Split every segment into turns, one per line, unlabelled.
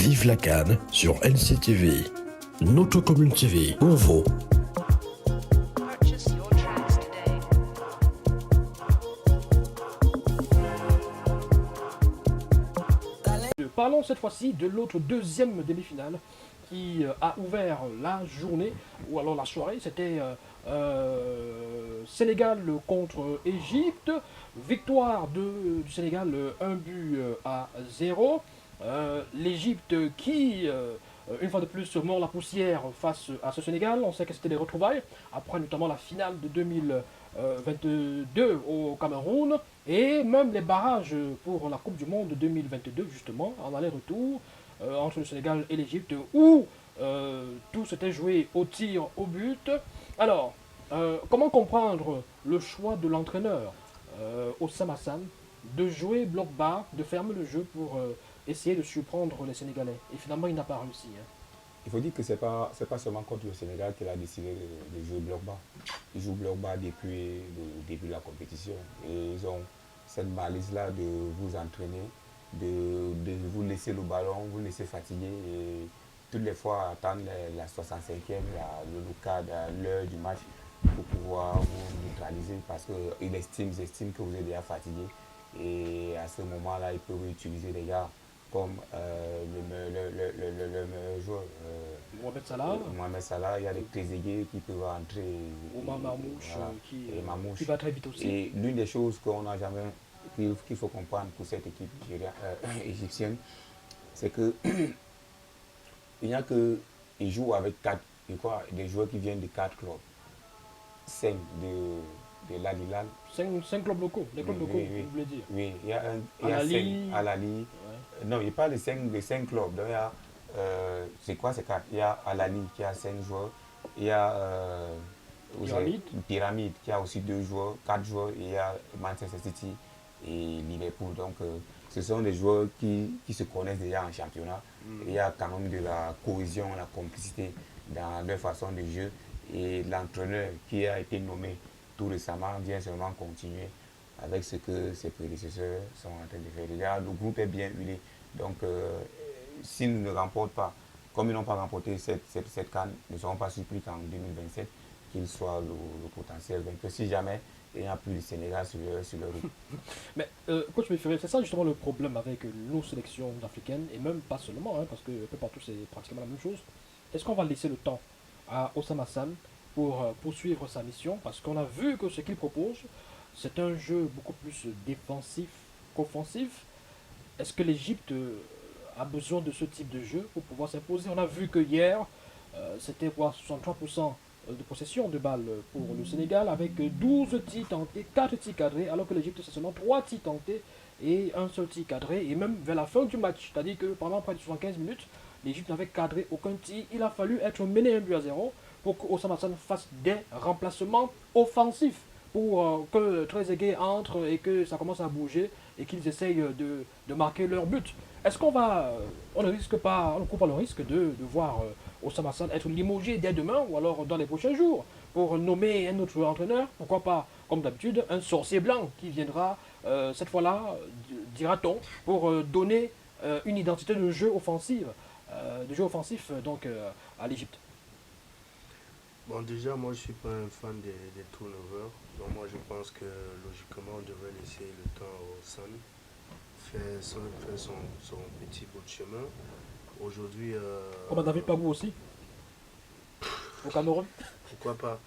Vive la CAN sur NCTV. Notre commune TV pour vous.
Purchase your tracks today.
Parlons cette fois-ci de l'autre deuxième demi-finale qui a ouvert la journée, ou alors la soirée. C'était Sénégal contre Égypte. Victoire du Sénégal, 1 but à 0. L'Égypte qui, une fois de plus, mord la poussière face à ce Sénégal. On sait que c'était des retrouvailles, après notamment la finale de 2022 au Cameroun, et même les barrages pour la Coupe du Monde 2022, justement, en aller-retour entre le Sénégal et l'Égypte, où tout s'était joué au tir au but. Alors, comment comprendre le choix de l'entraîneur Osama Hassan de jouer bloc bas, de fermer le jeu pour essayer de surprendre les Sénégalais? Et finalement, il n'a pas réussi. Hein.
Il faut dire que c'est pas seulement contre le Sénégal qu'il a décidé de jouer bloc bas. Ils jouent bloc bas depuis le début de la compétition. Et ils ont cette malice-là de vous entraîner, de vous laisser le ballon, vous laisser fatiguer. Et toutes les fois attendre la 65e, le cadre, l'heure du match pour pouvoir vous neutraliser parce qu'ils estiment que vous êtes déjà fatigué. Et à ce moment-là, ils peuvent utiliser les gars comme le meilleur joueur. Mohamed Salah, il y a des Trezeguet qui peuvent entrer.
Omar Marmouche,
voilà,
qui va très vite aussi.
Et l'une des choses qu'on n'a jamais, qu'il faut comprendre pour cette équipe égyptienne, c'est que il n'y a que, ils jouent avec des joueurs qui viennent de 4 clubs. 5 de l'Al-Hilal.
5 clubs locaux, les clubs locaux,
Oui.
vous voulez dire.
Oui, il y a
Al-Ahly.
5 Al-Ahly. Non, il parle des 5 clubs. Donc, il y a, c'est quoi, c'est 4. Il y a Al-Ahly qui a 5 joueurs. Il y a Pyramide qui a aussi 2 joueurs, 4 joueurs. Et il y a Manchester City et Liverpool. Donc, ce sont des joueurs qui se connaissent déjà en championnat. Et il y a quand même de la cohésion, la complicité dans leur façon de jeu. Et l'entraîneur qui a été nommé tout récemment vient seulement continuer avec ce que ses prédécesseurs sont en train de faire. Déjà, le groupe est bien huilé. Donc, s'ils ne remportent pas, comme ils n'ont pas remporté cette CAN, nous ne serons pas surpris qu'en 2027, qu'ils soient le potentiel vainqueur. Si jamais il n'y a plus le Sénégal sur leur route.
Mais, coach Méféré, c'est ça justement le problème avec nos sélections africaines, et même pas seulement, hein, parce que un peu partout c'est pratiquement la même chose. Est-ce qu'on va laisser le temps à Osama Hassan pour poursuivre sa mission? Parce qu'on a vu que ce qu'il propose, c'est un jeu beaucoup plus défensif qu'offensif. Est-ce que l'Égypte a besoin de ce type de jeu pour pouvoir s'imposer? On a vu que hier, c'était 63% de possession de balles pour le Sénégal, avec 12 tirs tentés, 4 tirs cadrés, alors que l'Égypte c'est seulement 3 tirs tentés et un seul tir cadré. Et même vers la fin du match, c'est-à-dire que pendant près de 75 minutes, l'Égypte n'avait cadré aucun tir. Il a fallu être mené 1 but à 0 pour que Osama Hassan fasse des remplacements offensifs, pour que Trezeguet entre et que ça commence à bouger et qu'ils essayent de marquer leur but. Est-ce qu'on va, on ne risque pas, on ne court pas le risque de voir Osama Hassan être limogé dès demain ou alors dans les prochains jours pour nommer un autre entraîneur? Pourquoi pas, comme d'habitude, un sorcier blanc qui viendra cette fois-là, dira-t-on, pour donner une identité de jeu offensif, donc à l'Égypte.
Bon, déjà, moi, je suis pas un fan des turnovers. Donc, moi, je pense que, logiquement, on devrait laisser le temps au Sun faire son petit bout de chemin. Aujourd'hui...
Comme à David Pabou aussi, au Cameroun.
Pourquoi pas?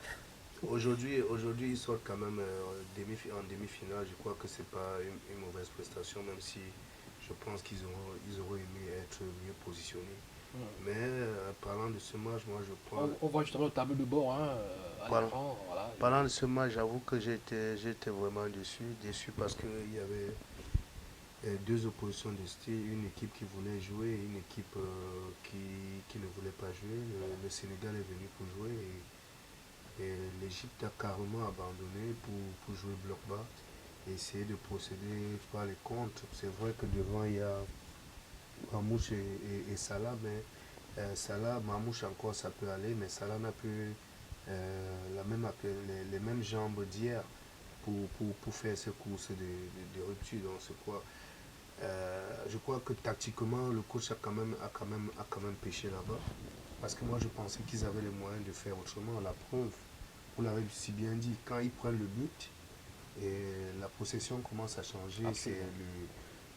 Aujourd'hui, ils sortent quand même en demi-finale. Je crois que c'est pas une mauvaise prestation, même si je pense qu'ils auraient aimé être mieux positionnés. Mais parlant de ce match, moi je prends...
On voit justement le tableau de bord à l'écran. Voilà.
Parlant de ce match, j'avoue que j'étais vraiment déçu parce qu'il y avait 2 oppositions de style, une équipe qui voulait jouer et une équipe qui ne voulait pas jouer. Le Sénégal est venu pour jouer et l'Égypte a carrément abandonné pour jouer bloc bas et essayer de procéder par les contres. C'est vrai que devant il y a Mamouche et Salah, mais Mamouche encore ça peut aller, mais Salah n'a plus les mêmes jambes d'hier pour faire ces courses de rupture. Donc c'est quoi? Je crois que tactiquement, le coach a quand même pêché là-bas. Parce que moi, je pensais qu'ils avaient les moyens de faire autrement. La preuve, vous l'avez si bien dit, quand ils prennent le but, et la possession commence à changer. C'est
Absolument.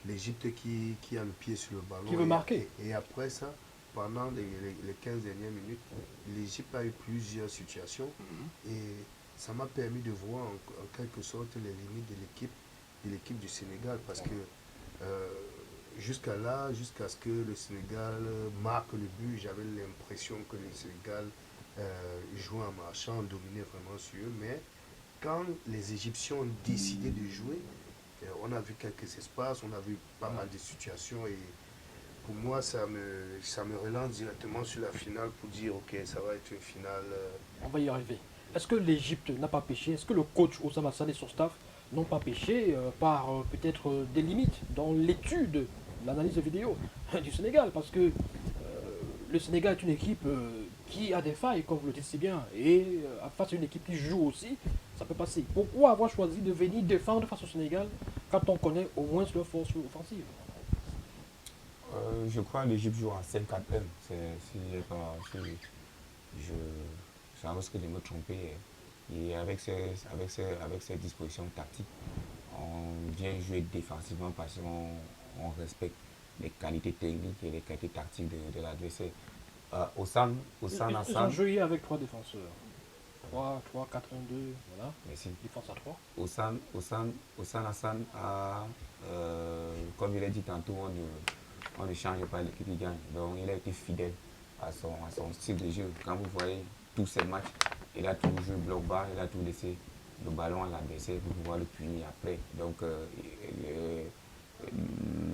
l'Égypte qui a le pied sur le ballon.
Qui veut marquer.
Et après ça, pendant les 15 dernières minutes, l'Égypte a eu plusieurs situations. Et ça m'a permis de voir en quelque sorte les limites de l'équipe du Sénégal. Parce que euh, jusqu'à là, jusqu'à ce que le Sénégal marque le but, j'avais l'impression que le Sénégal jouait en marchant, dominait vraiment sur eux. Mais quand les Égyptiens ont décidé de jouer, on a vu quelques espaces, on a vu pas mal de situations. Et pour moi, ça me relance directement sur la finale pour dire, ok, ça va être une finale.
On va y arriver. Est-ce que l'Égypte n'a pas péché? Est-ce que le coach Oussama Hassan et son staff n'ont pas péché par peut-être des limites dans l'étude, l'analyse vidéo du Sénégal? Parce que le Sénégal est une équipe qui a des failles, comme vous le dites si bien. Et face à une équipe qui joue aussi, ça peut passer. Pourquoi avoir choisi de venir défendre face au Sénégal quand on connaît au moins leur force offensive?
Je crois que l'Égypte joue en 5-4-1. Si j'ai pas, si je, ça risque de me tromper. Et avec ces dispositions tactiques, on vient jouer défensivement parce qu'on respecte les qualités techniques et les qualités tactiques de l'adversaire. Ossan
Ils ont
Hassan,
joué avec trois défenseurs. 3-4-1-2, voilà.
merci.
Défense à 3.
Ossan Hassan a, comme je l'ai dit tantôt, on ne change pas l'équipe qui gagne. Donc il a été fidèle à son style de jeu. Quand vous voyez tous ses matchs, il a toujours joué bloc bas, il a tout laissé le ballon à l'adversaire pour pouvoir le punir après. Donc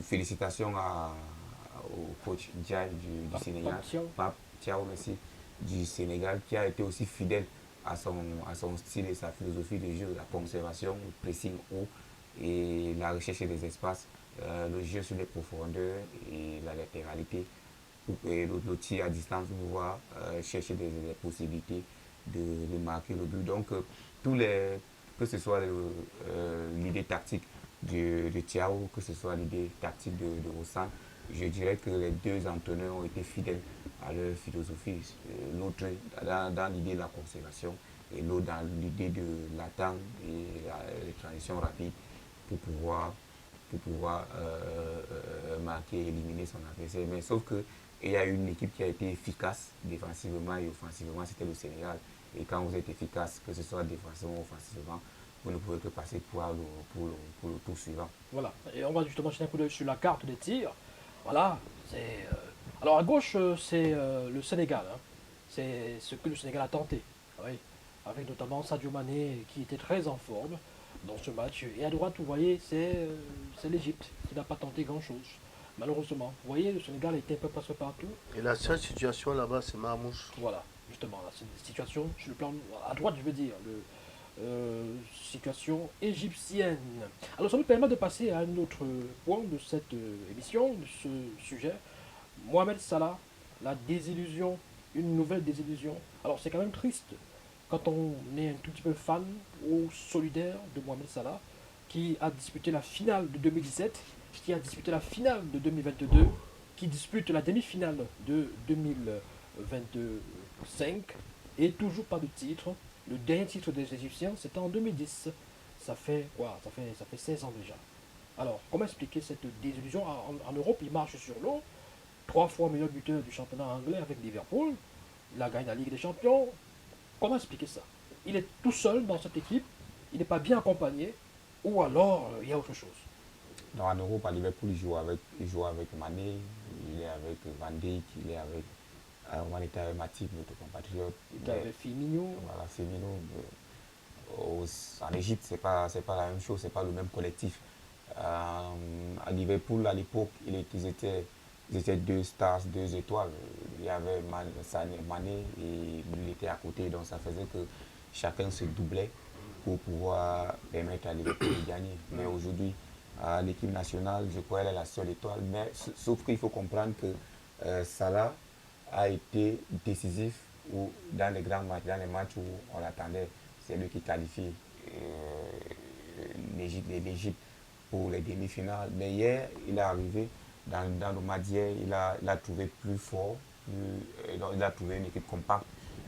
félicitations au coach Ndiaye du Sénégal, Pape Thiaw, merci, du Sénégal, qui a été aussi fidèle à son style et sa philosophie de jeu, la conservation, le pressing haut et la recherche des espaces, le jeu sur les profondeurs et la latéralité, et le tir à distance pour pouvoir chercher des possibilités de marquer le but. Donc, que ce soit l'idée tactique de Thiaw, que ce soit l'idée tactique de Ossan, je dirais que les deux entraîneurs ont été fidèles à leur philosophie. L'autre dans l'idée de la conservation et l'autre dans l'idée de l'attente et les transitions rapides pour pouvoir marquer et éliminer son adversaire. Mais sauf que il y a une équipe qui a été efficace défensivement et offensivement, c'était le Sénégal. Et quand vous êtes efficace, que ce soit défensivement ou offensivement, vous ne pouvez que passer pour le tour suivant.
Voilà. Et on va justement jeter un coup d'œil sur la carte des tirs. Voilà. Alors à gauche, c'est le Sénégal. Hein. C'est ce que le Sénégal a tenté. Oui. Avec notamment Sadio Mané qui était très en forme dans ce match. Et à droite, vous voyez, c'est l'Égypte qui n'a pas tenté grand-chose. Malheureusement. Vous voyez, le Sénégal était un peu passé partout.
Et la seule situation là-bas, c'est Marmouche.
Voilà, justement, là, c'est une situation sur le plan à droite, je veux dire, situation égyptienne. Alors, ça nous permet de passer à un autre point de cette émission, de ce sujet. Mohamed Salah, la désillusion, une nouvelle désillusion. Alors, c'est quand même triste quand on est un tout petit peu fan ou solidaire de Mohamed Salah, qui a disputé la finale de 2017, qui a disputé la finale de 2022, qui dispute la demi-finale de 2025 et toujours pas de titre. Le dernier titre des Égyptiens, c'était en 2010. Ça fait quoi? Ça fait 16 ans déjà. Alors, comment expliquer cette désillusion? En Europe, il marche sur l'eau. 3 fois meilleur buteur du championnat anglais avec Liverpool. Il a gagné la Ligue des Champions. Comment expliquer ça? Il est tout seul dans cette équipe. Il n'est pas bien accompagné. Ou alors, il y a autre chose.
Donc en Europe, à Liverpool, il joue avec Mané, il est avec Van Dijk, il est avec Matip, notre compatriote.
Il y avait Firmino.
Voilà, Firmino. En Égypte, c'est pas la même chose, c'est pas le même collectif. À Liverpool, à l'époque, ils étaient deux stars, deux étoiles. Il y avait Mané et il était à côté, donc ça faisait que chacun se doublait pour pouvoir permettre à Liverpool de gagner. Mais aujourd'hui, l'équipe nationale, je crois qu'elle est la seule étoile. Mais sauf qu'il faut comprendre que Salah a été décisif dans les grands matchs, dans les matchs où on l'attendait. C'est lui qui qualifie l'Égypte pour les demi-finales. Mais hier, il est arrivé dans le match d'hier, il a trouvé plus fort, il a trouvé une équipe compacte,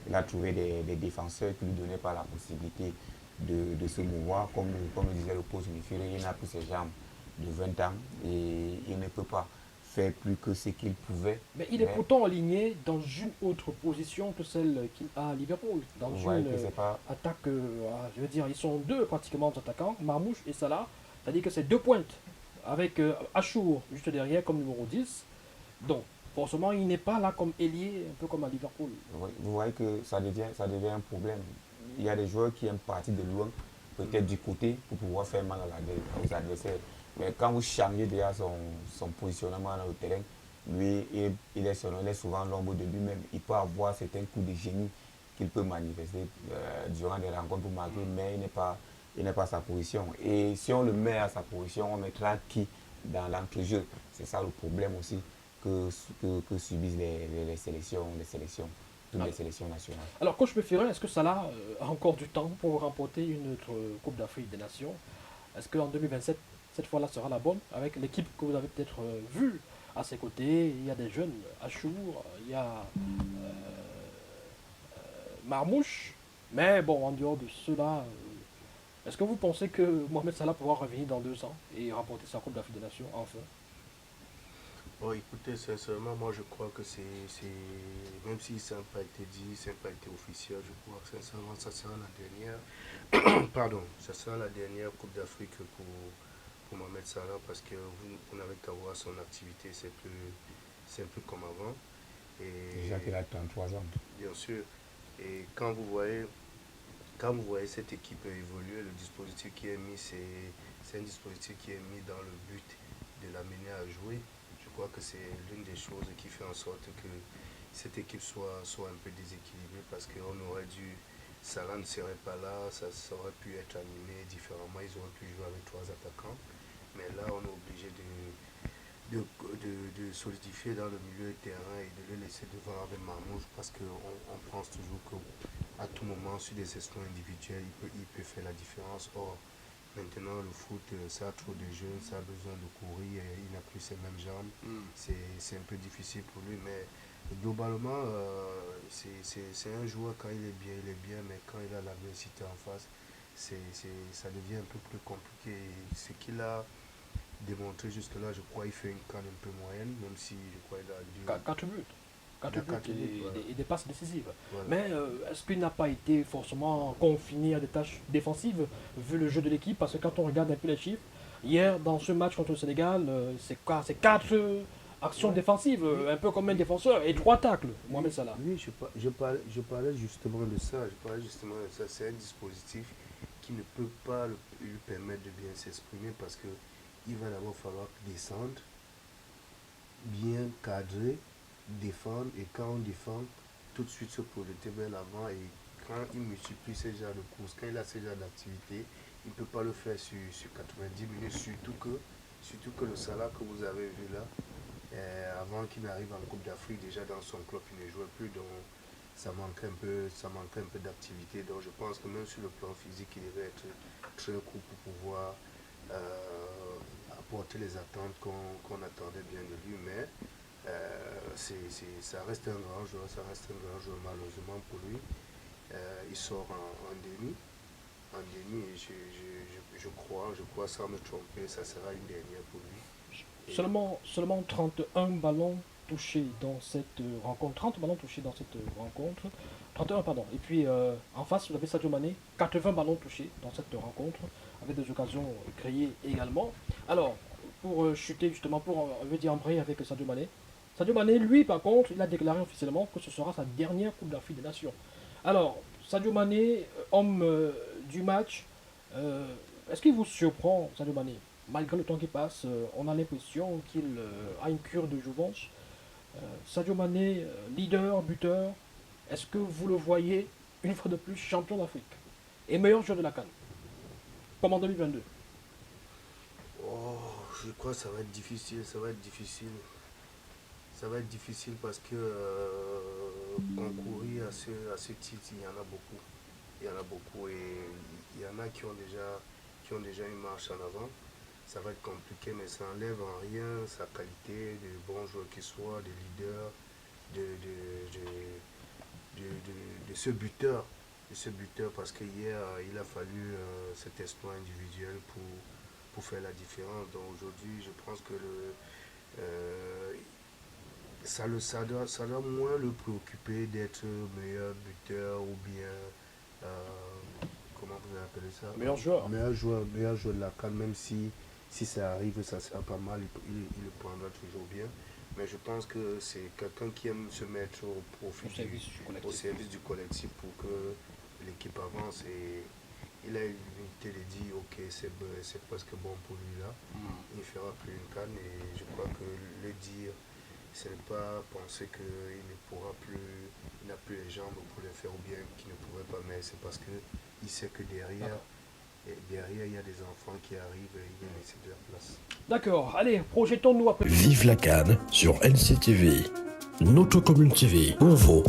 il a trouvé des défenseurs qui ne lui donnaient pas la possibilité de se mouvoir. Comme le disait le coach Mifiri, il n'a plus ses jambes de 20 ans et il ne peut pas faire plus que ce qu'il pouvait.
Mais il est pourtant aligné dans une autre position que celle qu'il a à Liverpool. Dans
Vous
une
voyez que c'est pas...
attaque, je veux dire, ils sont deux pratiquement attaquants, Marmouche et Salah. C'est-à-dire que c'est deux pointes, avec Achour juste derrière comme numéro 10. Donc, forcément, il n'est pas là comme ailier, un peu comme à Liverpool.
Vous voyez que ça devient un problème. Il y a des joueurs qui aiment partir de loin, peut-être du côté, pour pouvoir faire mal aux adversaires. Mais quand vous changez déjà son positionnement dans le terrain, lui, il est souvent l'ombre de lui-même. Il peut avoir certains coups de génie qu'il peut manifester durant des rencontres pour marquer, mais il n'est pas à sa position. Et si on le met à sa position, on mettra qui dans l'entrejeu? C'est ça le problème aussi que subissent les sélections, toutes les sélections nationales.
Alors, coach Péfirin, est-ce que Salah a encore du temps pour remporter une autre Coupe d'Afrique des Nations? Est-ce qu'en 2027, cette fois-là sera la bonne? Avec l'équipe que vous avez peut-être vue à ses côtés, il y a des jeunes, Achour, il y a Marmouche, mais bon, en dehors de cela, est-ce que vous pensez que Mohamed Salah pourra revenir dans 2 ans et remporter sa Coupe d'Afrique des Nations enfin?
Bon, écoutez, sincèrement, moi je crois que même si ça n'a pas été dit, ça n'a pas été officiel, je crois que sincèrement, ça sera la dernière, pardon, ça sera la dernière Coupe d'Afrique pour Mohamed Salah parce que vous n'avez qu'à voir son activité, c'est un peu comme avant. Et
Déjà qu'il a 33 ans.
bien sûr, et quand vous voyez cette équipe évoluer, le dispositif qui est mis, c'est un dispositif qui est mis dans le but de l'amener à jouer. Je crois que c'est l'une des choses qui fait en sorte que cette équipe soit un peu déséquilibrée parce qu'on aurait dû, Salah ne serait pas là, ça aurait pu être animé différemment, ils auraient pu jouer avec 3 attaquants. Mais là, on est obligé de solidifier dans le milieu de terrain et de le laisser devant avec Marmouche parce qu'on pense toujours qu'à tout moment, sur des exploits individuels, il peut faire la différence. Or, maintenant, le foot, ça a trop de jeunes, ça a besoin de courir, et il n'a plus ses mêmes jambes. C'est un peu difficile pour lui, mais globalement, c'est un joueur, quand il est bien, mais quand il a l'adversité en face, ça devient un peu plus compliqué. Ce qu'il a démontré jusque-là, je crois, il fait une canne un peu moyenne, même si je crois qu'il a dû...
4 buts. 4 buts
voilà.
et des passes décisives.
Voilà.
Mais est-ce qu'il n'a pas été forcément confiné à des tâches défensives vu le jeu de l'équipe? Parce que quand on regarde un peu les chiffres, hier dans ce match contre le Sénégal, c'est quoi? C'est 4 actions défensives, un peu comme un défenseur, et 3 tacles, Mohamed Salah.
Oui, je parlais justement de ça. C'est un dispositif qui ne peut pas lui permettre de bien s'exprimer parce que il va d'abord falloir descendre, bien cadrer, défendre, et quand on défend, tout de suite se projeter vers l'avant. Et quand il multiplie ces genres de courses, quand il a ces genres d'activités, il ne peut pas le faire sur 90 minutes, surtout que le Salah que vous avez vu là, avant qu'il n'arrive en Coupe d'Afrique, déjà dans son club, il ne jouait plus, donc ça manquait un peu d'activité. Donc je pense que même sur le plan physique, il devait être très court pour pouvoir apporter les attentes qu'on attendait bien de lui. Mais ça reste un grand joueur, malheureusement pour lui. Il sort en demi, et je crois sans me tromper, ça sera une dernière pour lui.
Seulement 31 ballons touchés dans cette rencontre. 30 ballons touchés dans cette rencontre. 31, pardon. Et puis en face, vous avez Sadio Mané, 80 ballons touchés dans cette rencontre, avec des occasions créées également. Alors, pour chuter justement, pour embrayer avec Sadio Mané, lui, par contre, il a déclaré officiellement que ce sera sa dernière Coupe d'Afrique des Nations. Alors, Sadio Mané, homme du match, est-ce qu'il vous surprend, Sadio Mané? Malgré le temps qui passe, on a l'impression qu'il a une cure de jouvence. Sadio Mané, leader, buteur, est-ce que vous le voyez une fois de plus champion d'Afrique et meilleur joueur de la CAN, comme en 2022?
Oh, je crois que ça va être difficile, parce que concourir à ce titre, il y en a beaucoup, et il y en a qui ont déjà une marche en avant. ça va être compliqué, mais ça n'enlève en rien sa qualité de bon joueur qu'il soit, de leader, de ce buteur. De ce buteur, parce que hier, il a fallu cet exploit individuel pour faire la différence. Donc aujourd'hui, je pense que ça doit moins le préoccuper d'être meilleur buteur ou bien, comment vous appelez ça?
Meilleur joueur.
Meilleur joueur de la CAN, même si ça arrive, ça sera pas mal, il le prendra toujours bien. Mais je pense que c'est quelqu'un qui aime se mettre au profit au service du collectif pour que l'équipe avance, et il a l'humilité de dire ok, c'est presque bon pour lui là, il ne fera plus une CAN, et je crois que le dire, ce n'est pas penser qu'il ne pourra plus, il n'a plus les jambes pour le faire, ou bien qu'il ne pourrait pas, mais c'est parce qu'il sait que derrière, il y a des enfants qui arrivent et il vient laisser de la place.
D'accord, allez, projetons-nous après.
Vive la CAN sur NCTV, notre commune TV, pour vous.